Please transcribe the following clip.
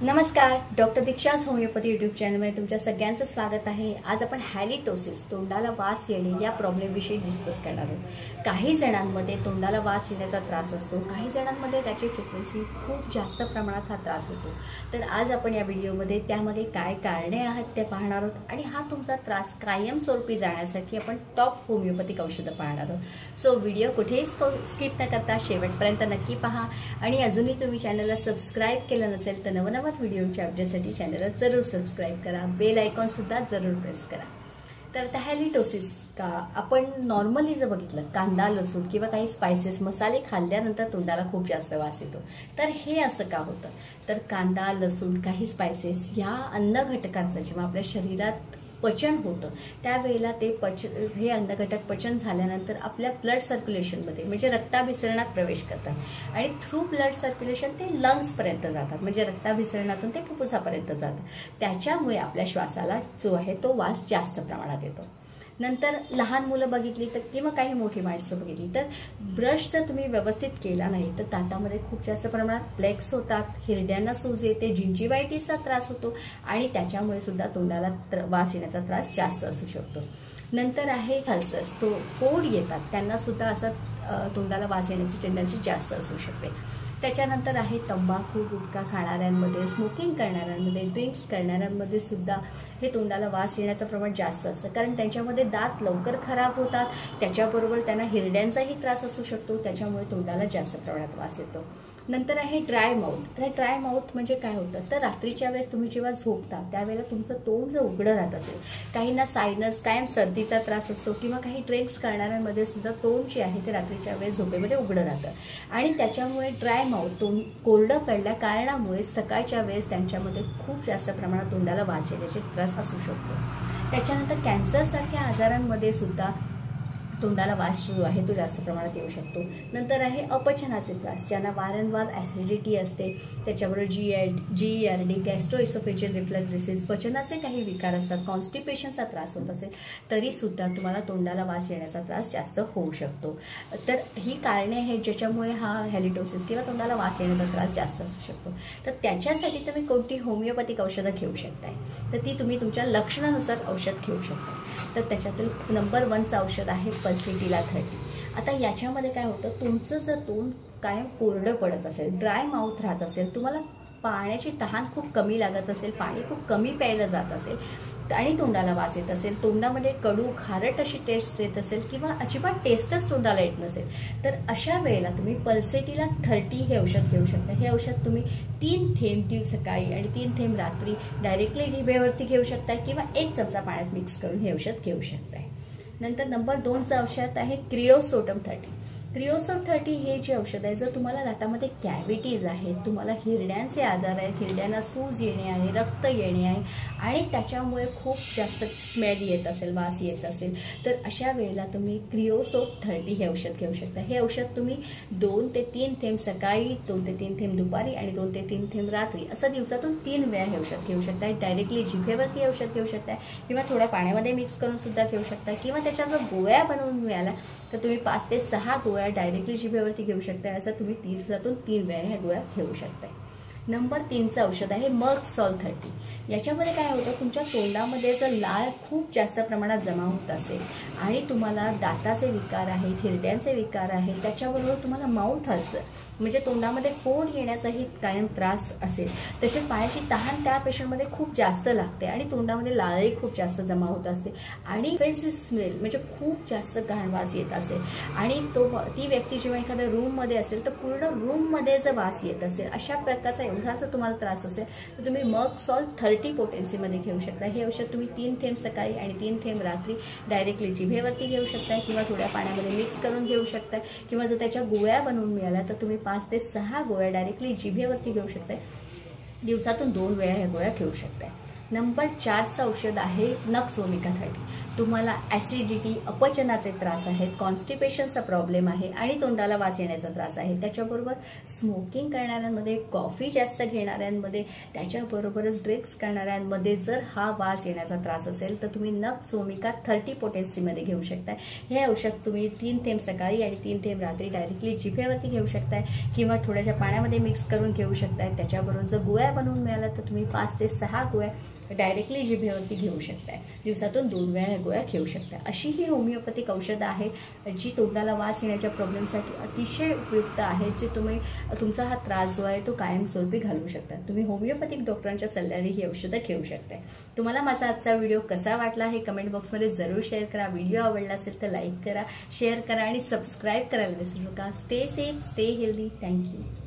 नमस्कार, doctor दीक्षास homeopathy YouTube चॅनलमध्ये तुमच्या सगळ्यांचं स्वागत आहे। आज आपण हॅलिटोसिस तोंडाला वास येणे या प्रॉब्लेमविषयी डिस्कस करणार आहोत। काही जणांमध्ये तोंडाला वास येण्याचा त्रास असतो, काही जणांमध्ये त्याची फ्रिक्वेन्सी खूप जास्त प्रमाणात हा त्रास होतो। तर आज आपण या व्हिडिओमध्ये त्यामध्ये काय कारणे आहेत ते पाहणार आहोत आणि हा तुमचा त्रास कायमस्वरूपी जाण्यासाठी आपण टॉप होमिओपॅथिक औषधं पाहणार आहोत। सो व्हिडिओ कुठेही स्किप न करता शेवटपर्यंत नक्की पहा आणि अजूनही तुम्ही चॅनलला सबस्क्राइब केलं नसेल तर नवनवीन व्हिडिओच्या अपडेटसाठी चॅनलला जरूर सबस्क्राइब करा, बेल आयकॉन सुद्धा जरूर प्रेस करा। तर त्या हॅलिटोसिस का आपण नॉर्मली जर बघितलं कांदा लसूण किंवा काही स्पाइसेस मसाले खाल्ल्यानंतर तोंडाला खूप जास्त वास येतो। तर हे असं का होतं? तर कांदा लसूण काही स्पाइसेस या अन्न घटकांचं जेव्हा आपल्या शरीरात पचन होतं त्यावेळेला ते हे अन्न घटक पचन झाल्यानंतर आपल्या ब्लड सर्क्युलेशनमध्ये म्हणजे रक्ताभिसरणात प्रवेश करतात आणि थ्रू ब्लड सर्क्युलेशन ते लंग्सपर्यंत जातात, म्हणजे रक्ताभिसरणातून ते फुफ्फुसापर्यंत जातात। त्याच्यामुळे आपल्या श्वासाला जो आहे तो वास जास्त प्रमाणात येतो। नंतर लहान मुलं बघितली तर किंवा काही मोठी माणसं बघितली तर ब्रश जर तुम्ही व्यवस्थित केला नाही तर दातामध्ये खूप जास्त प्रमाणात प्लेक्स होतात, हिरड्यांना सूज येते, जिंजिवायटिसचा त्रास होतो आणि त्याच्यामुळे सुद्धा तोंडाला वास येण्याचा त्रास जास्त असू शकतो। नंतर आहे अल्सर्स, तो फोड येतात, त्यांना सुद्धा असं तोंडाला वास येण्याची टेंडन्सी जास्त असू शकते। त्याच्यानंतर आहे तंबाखू गुटखा खाणाऱ्यांमध्ये, स्मोकिंग करणाऱ्यांमध्ये, ड्रिंक्स करणाऱ्यांमध्ये सुद्धा हे तोंडाला वास येण्याचं प्रमाण जास्त असतं, कारण त्यांच्यामध्ये दात लवकर खराब होतात, त्याच्याबरोबर त्यांना हिरड्यांचाही त्रास असू शकतो, त्याच्यामुळे तोंडाला जास्त प्रमाणात वास येतो। नंतर आहे ड्राय माउथ। ड्राय माउथ म्हणजे काय होतं तर रात्रीच्या वेळेस तुम्ही जेव्हा झोपता त्यावेळेला तुमचं तोंड जर उघडं राहत असेल, काहींना सायनस कायम सर्दीचा त्रास असतो किंवा काही ड्रिंक्स करणाऱ्यांमध्ये सुद्धा तोंड जे आहे ते रात्रीच्या वेळेस झोपेमध्ये उघडं राहतं आणि त्याच्यामुळे ड्राय माउथ तोंड कोरडं पडल्या कारणामुळे सकाळच्या वेळेस त्यांच्यामध्ये खूप जास्त प्रमाणात तोंडाला वास येण्याचे त्रास असू शकतो। त्याच्यानंतर कॅन्सरसारख्या आजारांमध्ये सुद्धा तोंडाला वास जो आहे तो जास्त प्रमाणात येऊ शकतो। नंतर आहे अपचनाचे त्रास, ज्यांना वारंवार ऍसिडिटी असते, त्याच्याबरोबर GERD गॅस्ट्रोइसोफेजियल रिफ्लक्स डिसीज, पचनाचे काही विकार असतात, कॉन्स्टिपेशनचा त्रास होत असेल तरी सुद्धा तुम्हाला तोंडाला वास येण्याचा त्रास जास्त होऊ शकतो। तर ही कारणे आहेत ज्याच्यामुळे हा हॅलिटोसिस किंवा तोंडाला वास येण्याचा त्रास जास्त असू शकतो। तर त्याच्यासाठी तुम्ही कोणती होमिओपॅथिक औषधं घेऊ शकताय, तर ती तुम्ही तुमच्या लक्षणानुसार औषध घेऊ शकता। तर त्याच्यातील नंबर 1चं औषध आहे पल्सिटीला 30। आता याच्यामध्ये काय होतं, तुमचं जर तोंड कायम कोरडं पडत असेल, ड्राय माउथ राहत असेल, तुम्हाला पाण्याची तहान खूप कमी लागत असेल, पाणी खूप कमी प्यायलं जात असेल आणि तोंडाला वास येत असेल, तोंडामध्ये कडू खारट अशी टेस्ट येत असेल किंवा अजिबात टेस्टच तोंडाला येत नसेल, तर अशा वेळेला तुम्ही पल्सिटीला 30 हे औषध घेऊ शकता। हे औषध तुम्ही 3 थेंब सकाळी आणि 3 थेंब रात्री डायरेक्टली जिभेवरती घेऊ शकता किंवा 1 चमचा पाण्यात मिक्स करून हे औषध घेऊ शकता। नंतर नंबर 2चं औषध आहे क्रिओसोटम 30। क्रिओसोट 30 हे जे औषध आहे, जर तुम्हाला दातामध्ये कॅव्हिटीज आहेत, तुम्हाला हिरड्यांचे आजार आहेत, हिरड्यांना सूज येणे आहे, रक्त येणे आहे आणि त्याच्यामुळे खूप जास्त स्मेल येत असेल, वास येत असेल, तर अशा वेळेला तुम्ही क्रिओसोट 30 हे औषध घेऊ शकता। हे औषध तुम्ही 2 ते 3 थेंब सकाळी, 2 ते 3 थेंब दुपारी आणि 2 ते 3 थेंब रात्री असं दिवसातून 3 वेळा हे औषध घेऊ शकता। डायरेक्टली जिभेवरती औषध घेऊ शकता किंवा थोड्या पाण्यामध्ये मिक्स करून सुद्धा घेऊ शकता किंवा त्याच्या जर गोळ्या बनवून मिळाल्या तर तुम्ही 5 ते 6 गोळ्या डायरेक्टली जिभेवरती घेऊ शकता। असं तुम्ही दिवसातून 3 वेळा ह्या गोळ्या घेऊ शकता। नंबर 3चं औषध आहे मर्क सॉल्ट 30। याच्यामध्ये काय होतं, तुमच्या तोंडामध्ये जर लाळ खूप जास्त प्रमाणात जमा होत असेल आणि तुम्हाला दाताचे विकार आहेत, हिरड्यांचे विकार आहेत, त्याच्याबरोबर तुम्हाला माउथ अल्सर म्हणजे तोंडामध्ये फोड येण्याचाही कायम त्रास असेल, तसेच पाण्याची तहान त्या पेशंटमध्ये खूप जास्त लागते आणि तोंडामध्ये लाळही खूप जास्त जमा होत असते आणि ऑफेन्सिव्ह स्मेल म्हणजे खूप जास्त घाण वास येत असेल आणि ती व्यक्ती जेव्हा एखाद्या रूममध्ये असेल तर पूर्ण रूममध्ये जर वास येत असेल, अशा प्रकारचा एवढा जर तुम्हाला त्रास असेल तर तुम्ही मर्क सॉल्ट 30 पोटेन्सीमध्ये घेऊ शकता। हे औषध तुम्ही 3 थेंब सकाळी आणि 3 थेंब रात्री डायरेक्टली जिभेवरती घेऊ शकता किंवा थोड्या पाण्यामध्ये मिक्स करून घेऊ शकता किंवा जर त्याच्या गोळ्या बनवून मिळाल्या तर तुम्ही 5 ते 6 गोळ्या डायरेक्टली जिभेवरती घेऊ शकता। दिवसातून 2 वेळा ह्या गोळ्या घेऊ शकता। नंबर 4चं औषध आहे नक्स ओमेगा 30. तुम्हाला ॲसिडिटी, अपचनाचे त्रास आहेत, कॉन्स्टिपेशनचा प्रॉब्लेम आहे आणि तोंडाला वास येण्याचा त्रास आहे. त्याच्याबरोबर स्मोकिंग करणाऱ्यांमध्ये, कॉफी जास्त घेणाऱ्यांमध्ये, त्याच्याबरोबरच ड्रिंक्स करणाऱ्यांमध्ये जर हा वास येण्याचा त्रास असेल तर तुम्ही नक्स ओमेगा 30 पोटेन्सीमध्ये घेऊ शकताय. हे औषध तुम्ही 3 थेंब सकाळी आणि 3 थेंब रात्री डायरेक्टली जिभेवरती घेऊ शकताय किंवा थोड्याशा पाण्यामध्ये मिक्स करून घेऊ शकताय. त्याच्याबरोबर जर गोळ्या बनवून मिळाला तर तुम्ही 5 ते 6 गोळ्या डायरेक्टली जिभेवरती घेऊ शकताय. दिवसातून 2 वेळा ह्या गोळ्या घेऊ शकता. अशी ही होमिओपॅथिक औषधं आहे जी तोंडाला वास येण्याच्या प्रॉब्लेमसाठी अतिशय उपयुक्त आहे, जे तुम्ही तुमचा हा त्रास जो आहे तो कायमस्वरूपी घालवू शकता. तुम्ही होमिओपॅथिक डॉक्टरांच्या सल्ल्याने ही औषधं घेऊ शकता. तुम्हाला माझा आजचा व्हिडिओ कसा वाटला हे कमेंट बॉक्समध्ये जरूर शेअर करा. व्हिडिओ आवडला असेल तर लाईक करा, शेअर करा आणि सबस्क्राईब करायला विसरू नका. Stay safe, stay healthy. Thank you.